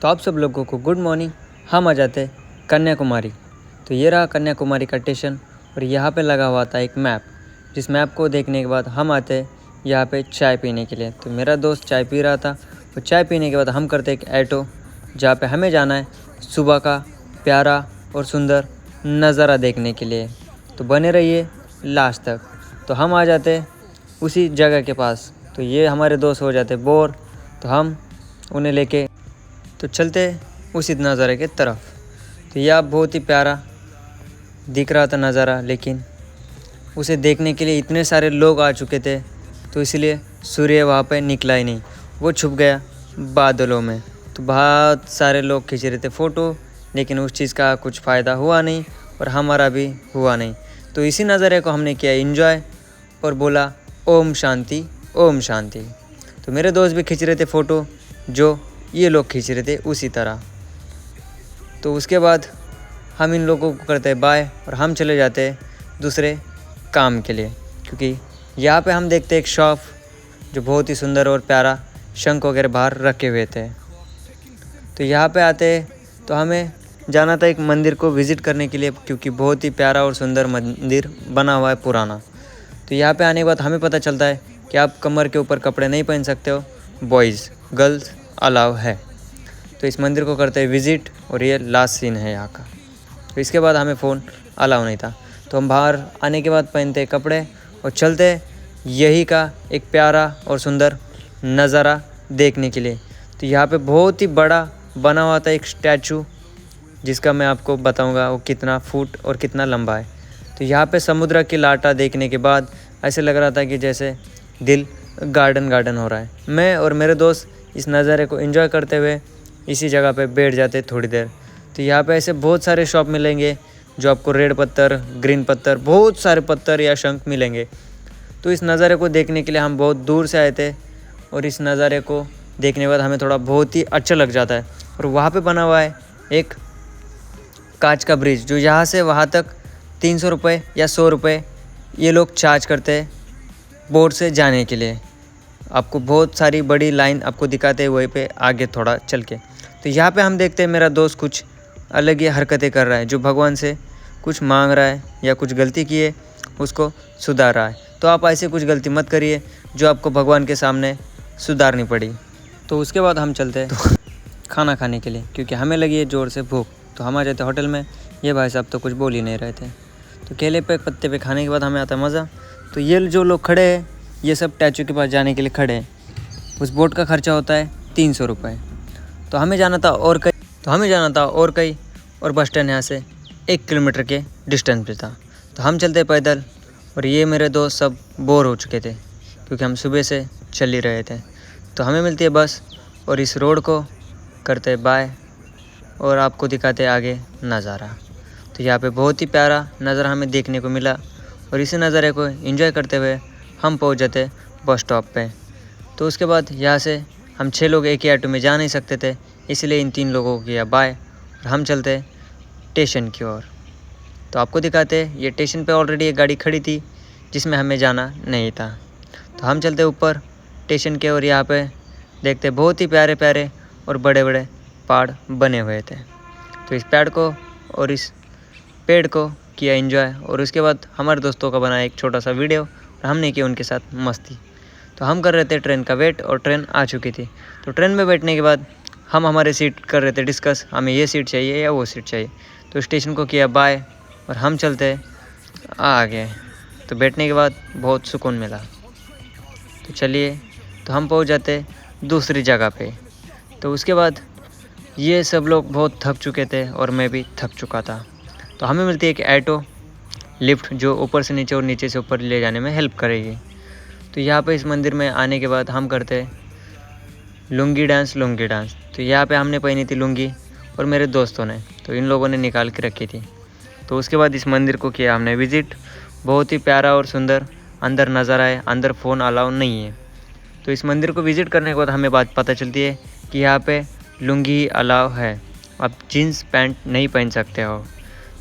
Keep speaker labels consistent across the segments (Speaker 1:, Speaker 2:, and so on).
Speaker 1: तो आप सब लोगों को गुड मॉर्निंग। हम आ जाते कन्याकुमारी। तो ये रहा कन्याकुमारी का स्टेशन और यहाँ पे लगा हुआ था एक मैप, जिस मैप को देखने के बाद हम आते यहाँ पे चाय पीने के लिए। तो मेरा दोस्त चाय पी रहा था और चाय पीने के बाद हम करते एक ऑटो जहाँ पे हमें जाना है सुबह का प्यारा और सुंदर नज़ारा देखने के लिए। तो बने रहिए लास्ट तक। तो हम आ जाते उसी जगह के पास। तो ये हमारे दोस्त हो जाते बोर, तो हम उन्हें लेके तो चलते उसी नज़ारे के तरफ। तो यह बहुत ही प्यारा दिख रहा था नज़ारा, लेकिन उसे देखने के लिए इतने सारे लोग आ चुके थे, तो इसलिए सूर्य वहाँ पे निकला ही नहीं, वो छुप गया बादलों में। तो बहुत सारे लोग खींच रहे थे फ़ोटो, लेकिन उस चीज़ का कुछ फ़ायदा हुआ नहीं और हमारा भी हुआ नहीं। तो इसी नज़ारे को हमने किया एंजॉय और बोला ओम शांति ओम शांति। तो मेरे दोस्त भी खींच रहे थे फ़ोटो जो ये लोग खींच रहे थे उसी तरह। तो उसके बाद हम इन लोगों को करते बाय और हम चले जाते दूसरे काम के लिए, क्योंकि यहाँ पे हम देखते एक शॉप जो बहुत ही सुंदर और प्यारा शंख वगैरह बाहर रखे हुए थे। तो यहाँ पे आते तो हमें जाना था एक मंदिर को विज़िट करने के लिए, क्योंकि बहुत ही प्यारा और सुंदर मंदिर बना हुआ है पुराना। तो यहाँ पे आने के बाद हमें पता चलता है कि आप कमर के ऊपर कपड़े नहीं पहन सकते हो, बॉयज़ गर्ल्स अलाउ है। तो इस मंदिर को करते हैं विज़िट और ये लास्ट सीन है यहाँ का। तो इसके बाद हमें फ़ोन अलाउ नहीं था, तो हम बाहर आने के बाद पहनते कपड़े और चलते यही का एक प्यारा और सुंदर नज़ारा देखने के लिए। तो यहाँ पे बहुत ही बड़ा बना हुआ था एक स्टैचू, जिसका मैं आपको बताऊंगा वो कितना फुट और कितना लंबा है। तो यहाँ पे समुद्र की लाटा देखने के बाद ऐसे लग रहा था कि जैसे दिल गार्डन गार्डन हो रहा है। मैं और मेरे दोस्त इस नज़ारे को एंजॉय करते हुए इसी जगह पे बैठ जाते थोड़ी देर। तो यहाँ पे ऐसे बहुत सारे शॉप मिलेंगे जो आपको रेड पत्थर, ग्रीन पत्थर, बहुत सारे पत्थर या शंख मिलेंगे। तो इस नज़ारे को देखने के लिए हम बहुत दूर से आए थे और इस नज़ारे को देखने के बाद हमें थोड़ा बहुत ही अच्छा लग जाता है। और वहाँ पे बना हुआ है एक कांच का ब्रिज, जो यहाँ से वहाँ तक 300 रुपये या 100 रुपये ये लोग चार्ज करते हैं बोट से जाने के लिए। आपको बहुत सारी बड़ी लाइन आपको दिखाते हैं वहीं पे आगे थोड़ा चल के। तो यहाँ पे हम देखते हैं मेरा दोस्त कुछ अलग ही हरकतें कर रहा है, जो भगवान से कुछ मांग रहा है या कुछ गलती की है उसको सुधार रहा है। तो आप ऐसे कुछ गलती मत करिए जो आपको भगवान के सामने सुधारनी पड़ी। तो उसके बाद हम चलते हैं खाना खाने के लिए, क्योंकि हमें लगी है ज़ोर से भूख। तो हम आ जाते होटल में। ये भाई साहब तो कुछ बोल ही नहीं रहे थे। तो केले पे पत्ते पे खाने के बाद हमें आता मज़ा। तो ये जो लोग खड़े हैं ये सब स्टैचू के पास जाने के लिए खड़े हैं। उस बोट का खर्चा होता है 300 रुपये। तो हमें जाना था और कहीं और बस स्टैंड यहाँ से 1 किलोमीटर के डिस्टेंस पे था। तो हम चलते पैदल और ये मेरे दोस्त सब बोर हो चुके थे, क्योंकि हम सुबह से चल ही रहे थे। तो हमें मिलती है बस और इस रोड को करते बाय और आपको दिखाते आगे नज़ारा। तो यहाँ पे बहुत ही प्यारा नज़ारा हमें देखने को मिला और इसी नज़ारे को एंजॉय करते हुए हम पहुँच जाते बस स्टॉप पे। तो उसके बाद यहाँ से हम 6 लोग एक ही ऑटो में जा नहीं सकते थे, इसलिए इन 3 लोगों को किया बाय और हम चलते स्टेशन की ओर। तो आपको दिखाते ये स्टेशन पे ऑलरेडी एक गाड़ी खड़ी थी जिसमें हमें जाना नहीं था। तो हम चलते ऊपर स्टेशन के और यहाँ पे देखते बहुत ही प्यारे प्यारे और बड़े बड़े पहाड़ बने हुए थे। तो इस पेड़ को किया एंजॉय और उसके बाद हमारे दोस्तों का बना एक छोटा सा वीडियो और हमने की उनके साथ मस्ती। तो हम कर रहे थे ट्रेन का वेट और ट्रेन आ चुकी थी। तो ट्रेन में बैठने के बाद हम हमारे सीट कर रहे थे डिस्कस, हमें ये सीट चाहिए या वो सीट चाहिए। तो स्टेशन को किया बाय और हम चलते आ गए। तो बैठने के बाद बहुत सुकून मिला। तो चलिए, तो हम पहुंच जाते दूसरी जगह पे। तो उसके बाद ये सब लोग बहुत थक चुके थे और मैं भी थक चुका था। तो हमें मिलती है एक ऑटो लिफ्ट, जो ऊपर से नीचे और नीचे से ऊपर ले जाने में हेल्प करेगी। तो यहाँ पे इस मंदिर में आने के बाद हम करते लुंगी डांस। तो यहाँ पे हमने पहनी थी लुंगी और मेरे दोस्तों ने, तो इन लोगों ने निकाल के रखी थी। तो उसके बाद इस मंदिर को किया हमने विज़िट। बहुत ही प्यारा और सुंदर अंदर नज़ारा है, अंदर फ़ोन अलाउ नहीं है। तो इस मंदिर को विज़िट करने के बाद हमें बात पता चलती है कि यहाँ पे लुंगी अलाउ है, आप जीन्स पैंट नहीं पहन सकते हो।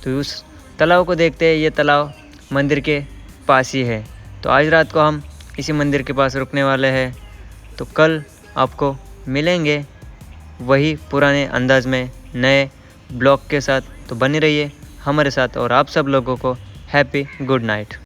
Speaker 1: तो उस तालाब को देखते हैं, ये तालाब मंदिर के पास ही है। तो आज रात को हम इसी मंदिर के पास रुकने वाले हैं। तो कल आपको मिलेंगे वही पुराने अंदाज में नए ब्लॉग के साथ। तो बने रहिए हमारे साथ और आप सब लोगों को हैप्पी गुड नाइट।